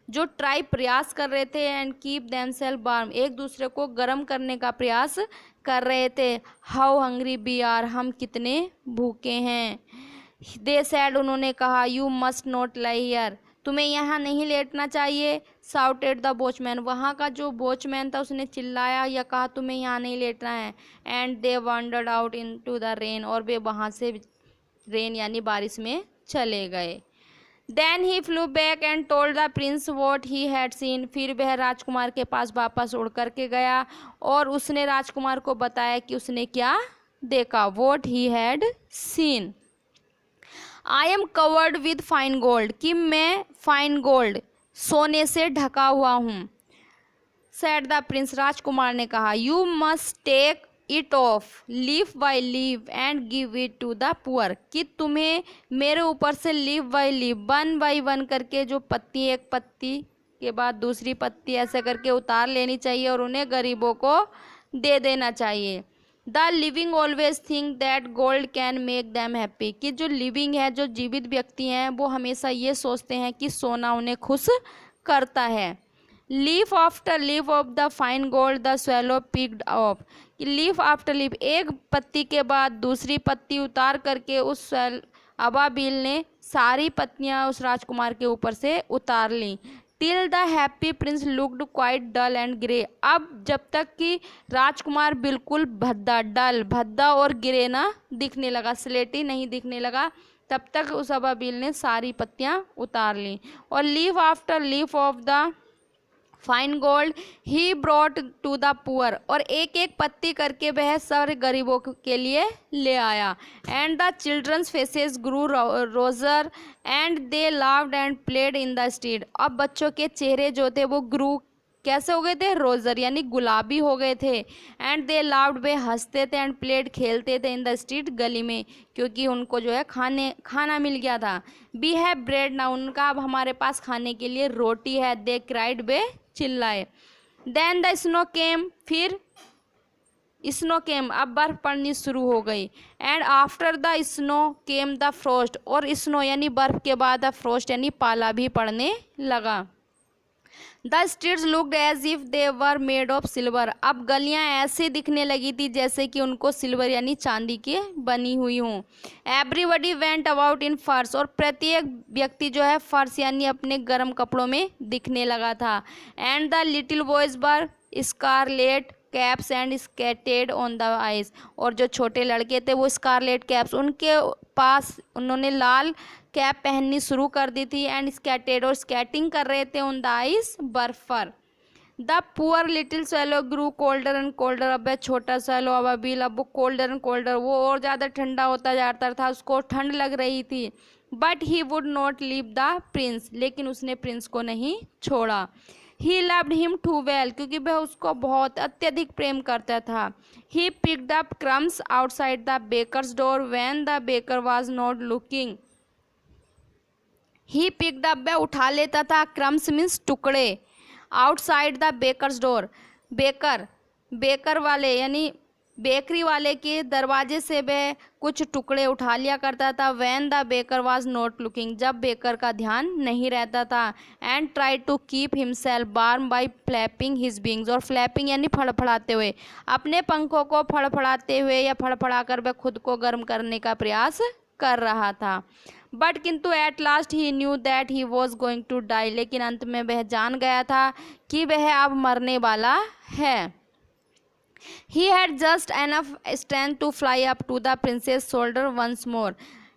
जो ट्राई, प्रयास कर रहे थे। एंड कीप देमसेल्फ वार्म, एक दूसरे को गर्म करने का प्रयास कर रहे थे। हाउ हंग्री वी आर, हम कितने भूखे हैं। दे सैड, उन्होंने कहा। You must not lie here, तुम्हें यहाँ नहीं लेटना चाहिए। साउटेड द वॉचमैन, वहाँ का जो वॉचमैन था उसने चिल्लाया या कहा तुम्हें यहाँ नहीं लेटना है। And they wandered out into the rain, और वे वहाँ से रेन यानी बारिश में चले गए। Then he flew back and told the prince what he had seen, फिर वह राजकुमार के पास वापस उड़ करके गया और उसने राजकुमार को बताया कि उसने क्या देखा। What he had scene. I am covered with fine gold, कि मैं फाइन गोल्ड, सोने से ढका हुआ हूँ। सैड द प्रिंस, राजकुमार ने कहा। You must take it off leaf by leaf and give it to the poor, कि तुम्हें मेरे ऊपर से leaf by leaf, one by one करके जो पत्ती, एक पत्ती के बाद दूसरी पत्ती ऐसे करके उतार लेनी चाहिए और उन्हें गरीबों को दे देना चाहिए। The living always think that gold can make them happy, कि जो लिविंग है, जो जीवित व्यक्ति हैं, वो हमेशा ये सोचते हैं कि सोना उन्हें खुश करता है। Leaf after leaf of the fine gold the swallow picked of, leaf after leaf, एक पत्ती के बाद दूसरी पत्ती उतार करके उस अबाबिल ने सारी पत्तियां उस राजकुमार के ऊपर से उतार लीं। Till the happy prince looked quite dull and grey, अब जब तक कि राजकुमार बिल्कुल भद्दा और ग्रे ना दिखने लगा, स्लेटी नहीं दिखने लगा, तब तक उस अबाबिल ने सारी पत्तियां उतार लीं। और leaf after leaf of the fine gold he brought to the poor, और एक एक पत्ती करके वह सारे गरीबों के लिए ले आया। And the children's faces grew rosier and they laughed and played in the street, अब बच्चों के चेहरे जो थे वो ग्रू कैसे हो गए थे, रोजर यानी गुलाबी हो गए थे। एंड दे लाव्ड, वे हंसते थे, एंड प्लेड खेलते थे इन द स्ट्रीट, गली में, क्योंकि उनको जो है खाना मिल गया था। वी हैव ब्रेड नाउ, उनका अब हमारे पास खाने के लिए रोटी है। दे क्राइड, वे चिल्लाए। देन द स्नो केम, फिर स्नो केम, अब बर्फ पड़नी शुरू हो गई। And after the snow came the frost, और स्नो यानी बर्फ के बाद द फ्रोस्ट यानी पाला भी पड़ने लगा। The streets looked as if they were made of silver, अब गलियां ऐसे दिखने लगी थी जैसे कि उनको सिल्वर यानी चांदी की बनी हुई हों। एवरीबडी वेंट अबाउट इन फर्स, और प्रत्येक व्यक्ति जो है फर्स यानी अपने गर्म कपड़ों में दिखने लगा था। And the little boys wore scarlet caps and skated on the ice, और जो छोटे लड़के थे वो स्कारलेट कैप्स, उनके पास उन्होंने लाल कैप पहननी शुरू कर दी थी। एंड स्केटेड, और स्केटिंग कर रहे थे ऑन द आइस, बर्फ पर। The poor little swallow grew colder and colder, अब वह छोटा स्वेलो अबाबिल अब वो कोल्डर एंड कोल्डर, वो और ज़्यादा ठंडा होता जाता था, उसको ठंड लग रही थी। But he would not leave the prince, लेकिन उसने प्रिंस को नहीं छोड़ा। He loved him too well, क्योंकि वह उसको बहुत अत्यधिक प्रेम करता था। He picked up crumbs outside the baker's door when the baker was not looking, he picked up, वह उठा लेता था, क्रम्स मीन्स टुकड़े, outside the baker's door, baker वाले यानी बेकरी वाले के दरवाजे से वह कुछ टुकड़े उठा लिया करता था। When the baker was not looking, जब बेकर का ध्यान नहीं रहता था। And try to keep himself warm by flapping his wings, और फ्लैपिंग यानी फड़फड़ाते हुए, अपने पंखों को फड़फड़ाते हुए या फड़फड़ा कर वह खुद को गर्म करने का प्रयास कर रहा था। बट किंतु at last he knew that he was going to die, लेकिन अंत में वह जान गया था कि वह अब मरने वाला है। He had just enough strength to fly up to the princess shoulder once more.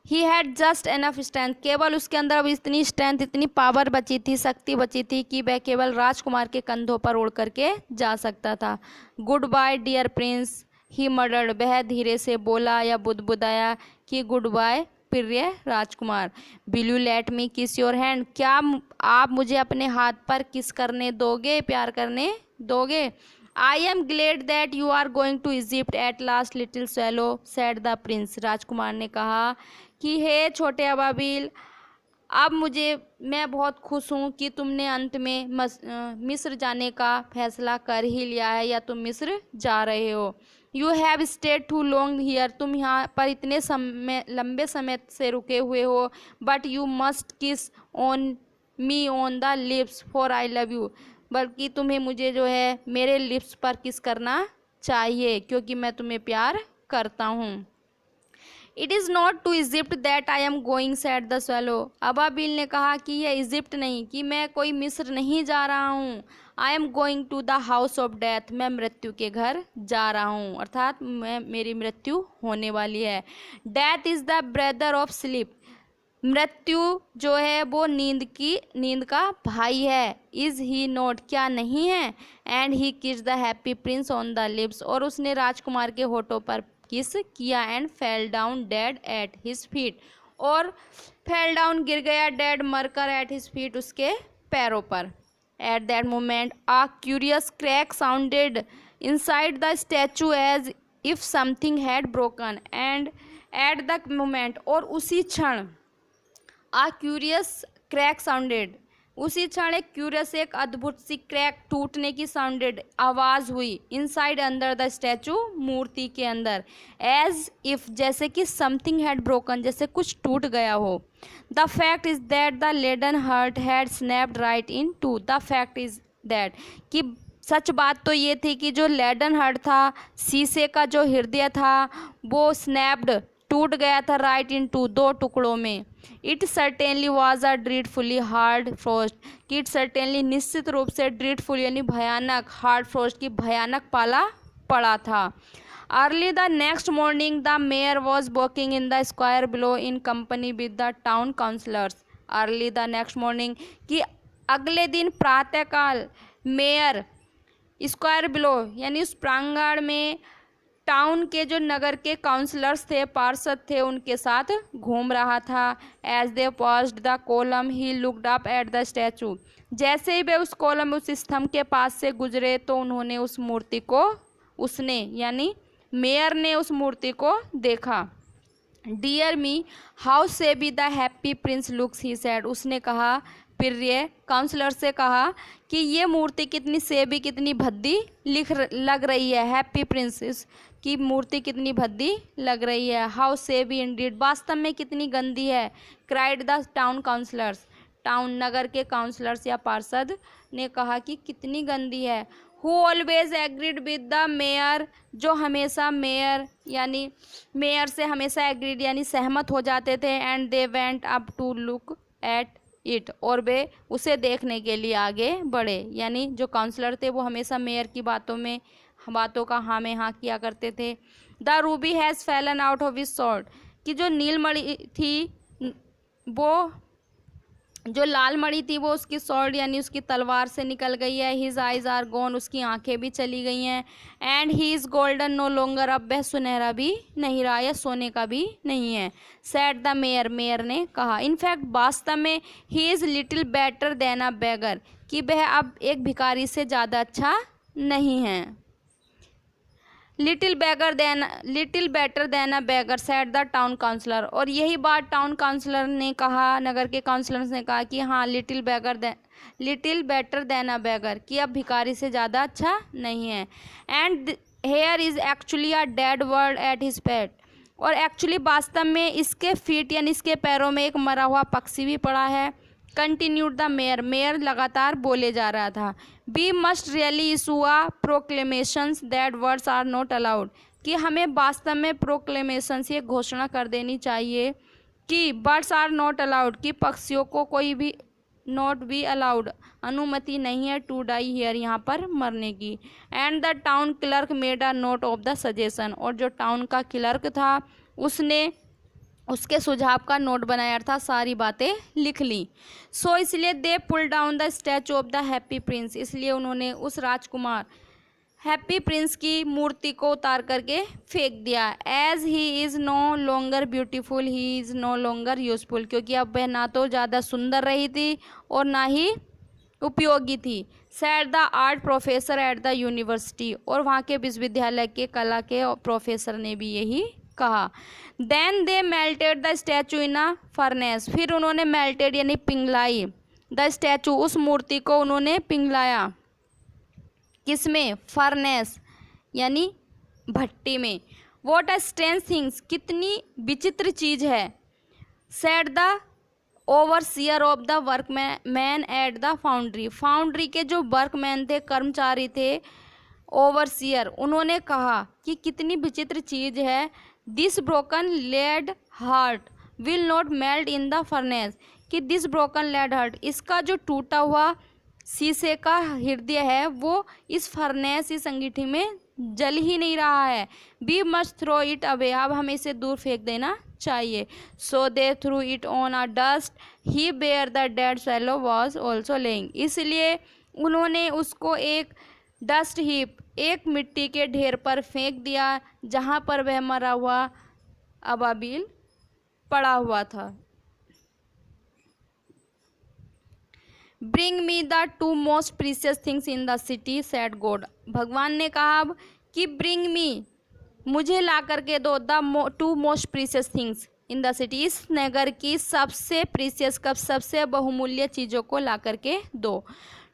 He had just enough strength, केवल उसके अंदर अब इतनी स्ट्रेंथ, इतनी पावर बची थी, शक्ति बची थी कि वह केवल राजकुमार के कंधों पर उड़ करके जा सकता था। Goodbye dear prince, he murmured, वह धीरे से बोला या बुदबुदाया कि गुड बाय प्रिय राजकुमार। Will you let me kiss your hand, क्या आप मुझे अपने हाथ पर किस करने दोगे, प्यार करने दोगे। I am glad that you are going to Egypt at last little swallow said the prince, राजकुमार ने कहा कि हे छोटे अबाबिल, अब मैं बहुत खुश हूँ कि तुमने अंत में मिस्र जाने का फैसला कर ही लिया है, या तुम मिस्र जा रहे हो। You have stayed too long here, तुम यहाँ पर इतने लंबे समय से रुके हुए हो। बट यू मस्ट किस on me on the lips for I love you, बल्कि तुम्हें मुझे जो है मेरे लिप्स पर किस करना चाहिए, क्योंकि मैं तुम्हें प्यार करता हूँ। It is not to Egypt that I am going said the swallow, अबाबिल ने कहा कि यह इजिप्ट नहीं, कि मैं कोई मिस्र नहीं जा रहा हूँ। I am going to the house of death, मैं मृत्यु के घर जा रहा हूँ, अर्थात मेरी मृत्यु होने वाली है। Death is the brother of sleep, मृत्यु जो है वो नींद का भाई है। इज ही नॉट, क्या नहीं है। एंड ही किस the happy Prince on the lips, और उसने राजकुमार के होठों पर किस किया। And fell down dead at his feet, और फेल डाउन गिर गया, डेड मरकर, एट हिज फीट उसके पैरों पर। At that moment a curious crack sounded inside the statue as if something had broken and at the moment, और उसी क्षण आ क्यूरियस क्रैक साउंडेड, उसी क्षण एक क्यूरियस, एक अद्भुत सी क्रैक, टूटने की साउंडेड आवाज हुई, इनसाइड अंदर द स्टैचू, मूर्ति के अंदर, एज इफ जैसे कि समथिंग हैड ब्रोकन, जैसे कुछ टूट गया हो। The fact is that the leaden heart had snapped right in to, the fact is that कि सच बात तो ये थी कि जो लेडन हार्ट था, शीशे का जो हृदय था, वो स्नैप्ड टूट गया था राइट इन टू, दो टुकड़ों में। It certainly was a dreadfully hard frost, कि इट सर्टेनली निश्चित रूप से ड्रीडफुल यानी भयानक, हार्ड फ्रोस्ट की भयानक पाला पड़ा था। Early the next morning the mayor was walking in the square below in company with the town councillors. Early the next morning कि अगले दिन प्रातःकाल मेयर स्क्वायर बिलो यानी उस प्रांगण में टाउन के जो नगर के काउंसलर्स थे, पार्षद थे, उनके साथ घूम रहा था। As they passed the column he looked up at the statue, जैसे ही वे उस कॉलम, उस स्तंभ के पास से गुजरे तो उन्होंने उस मूर्ति को, उसने यानी मेयर ने उस मूर्ति को देखा। डियर मी हाउ से be the happy Prince looks, he said, उसने कहा, प्रिय काउंसलर से कहा कि ये मूर्ति कितनी सेबी, कितनी भद्दी लग रही है। हैप्पी प्रिंस की मूर्ति कितनी भद्दी लग रही है। हाउ सेबी इंडीड, वास्तव में कितनी गंदी है। Cried the town councillors, town नगर के काउंसलर्स या पार्षद ने कहा कि कितनी गंदी है। Who always agreed with the mayor, जो हमेशा मेयर यानी मेयर से हमेशा एग्रीड यानी सहमत हो जाते थे। And they went up to look at it, और वे उसे देखने के लिए आगे बढ़े। यानी जो काउंसलर थे वो हमेशा मेयर की बातों का हाँ में हाँ किया करते थे। The Ruby has Fallon out of his sword, कि जो नीलमणि थी, वो जो लाल मणि थी वो उसकी स्वॉर्ड यानी उसकी तलवार से निकल गई है। हिज आइज आर गॉन, उसकी आंखें भी चली गई हैं। And he is golden no longer, अब वह सुनहरा भी नहीं रहा या सोने का भी नहीं है। सेड द मेयर, मेयर ने कहा। इनफैक्ट वास्तव में he is little better than a beggar, कि वह अब एक भिखारी से ज़्यादा अच्छा नहीं है। Little better than a beggar said the town councillor, और यही बात टाउन काउंसलर ने कहा, नगर के काउंसलर ने कहा कि हाँ little better than a beggar, कि अब भिखारी से ज़्यादा अच्छा नहीं है। And here is actually a dead bird at his feet, और एक्चुअली वास्तव में इसके फीट यानी इसके पैरों में एक मरा हुआ पक्षी भी पड़ा है। कंटिन्यूड द मेयर, मेयर लगातार बोले जा रहा था। We must really issue a proclamations that birds are not allowed, कि हमें वास्तव में प्रोक्लेमेशंस ये घोषणा कर देनी चाहिए कि बर्ड्स आर नॉट अलाउड, कि पक्षियों को कोई भी नॉट बी अलाउड अनुमति नहीं है टू डाई हियर यहाँ पर मरने की। And the town clerk made a note of the suggestion, और जो टाउन का क्लर्क था उसने उसके सुझाव का नोट बनाया था, सारी बातें लिख ली। सो इसलिए they pull down the statue of the happy Prince, इसलिए उन्होंने उस राजकुमार हैप्पी प्रिंस की मूर्ति को उतार करके फेंक दिया। As he is no longer beautiful he is no longer useful, क्योंकि अब वह ना तो ज़्यादा सुंदर रही थी और ना ही उपयोगी थी। Sad the art professor at the university, और वहाँ के विश्वविद्यालय के कला के प्रोफेसर ने भी यही कहा। Then they melted the statue in a furnace, फिर उन्होंने मेल्टेड यानी पिघलाई, द स्टैचू उस मूर्ति को उन्होंने पिघलाया। किसमें? फर्नेस यानी भट्टी में। वॉट अ स्ट्रेंज थिंग्स, कितनी विचित्र चीज़ है। Said the overseer of the workman at the foundry, foundry के जो वर्कमैन थे, कर्मचारी थे, ओवरसियर, उन्होंने कहा कि कितनी विचित्र चीज़ है। This broken lead heart will not melt in the furnace, कि दिस ब्रोकन लेड हार्ट, इसका जो टूटा हुआ शीशे का हृदय है वो इस फर्नेस, इस अंगीठी में जल ही नहीं रहा है। We must throw it away, अब हमें इसे दूर फेंक देना चाहिए। So they threw it on a dust heap where the dead fellow was also lying, इसलिए उन्होंने उसको एक डस्ट हीप, एक मिट्टी के ढेर पर फेंक दिया जहाँ पर वह मरा हुआ अबाबिल पड़ा हुआ था। Bring me the two most precious things in the city said God, भगवान ने कहा अब कि ब्रिंग मी मुझे ला करके दो the two most precious things in the city, इस नगर की सबसे प्रीसियस कब सबसे बहुमूल्य चीज़ों को ला करके दो।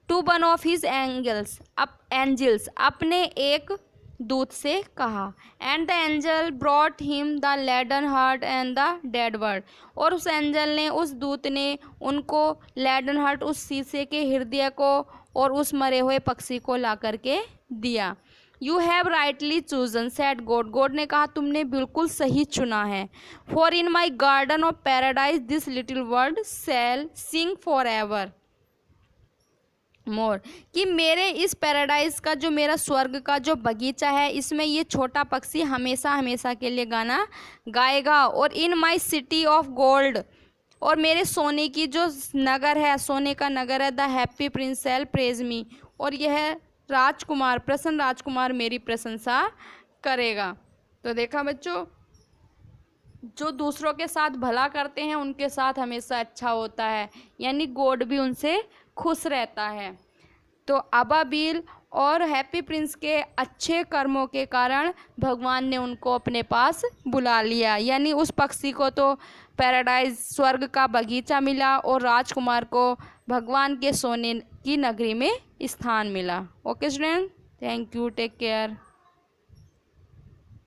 To one of his angels अपने एक दूत से कहा। And the angel brought him the leaden heart and the dead bird, और उस एंजल ने उस दूत ने उनको लेडन हार्ट उस शीशे के हृदय को और उस मरे हुए पक्षी को ला करके दिया। You have rightly chosen said God, God ने कहा तुमने बिल्कुल सही चुना है। For in my garden of paradise this little bird shall sing for evermore, कि मेरे इस पैराडाइज का जो मेरा स्वर्ग का जो बगीचा है इसमें ये छोटा पक्षी हमेशा हमेशा के लिए गाना गाएगा। और इन माई सिटी ऑफ गोल्ड, और मेरे सोने की जो नगर है, सोने का नगर है, the happy prince shall praise me, और यह राजकुमार प्रसन्न राजकुमार मेरी प्रशंसा करेगा। तो देखा बच्चों, जो दूसरों के साथ भला करते हैं उनके साथ हमेशा अच्छा होता है, यानी गॉड भी उनसे खुश रहता है। तो अबाबिल और हैप्पी प्रिंस के अच्छे कर्मों के कारण भगवान ने उनको अपने पास बुला लिया, यानी उस पक्षी को तो पैराडाइज स्वर्ग का बगीचा मिला और राजकुमार को भगवान के सोने की नगरी में स्थान मिला। Okay student, thank you, take care.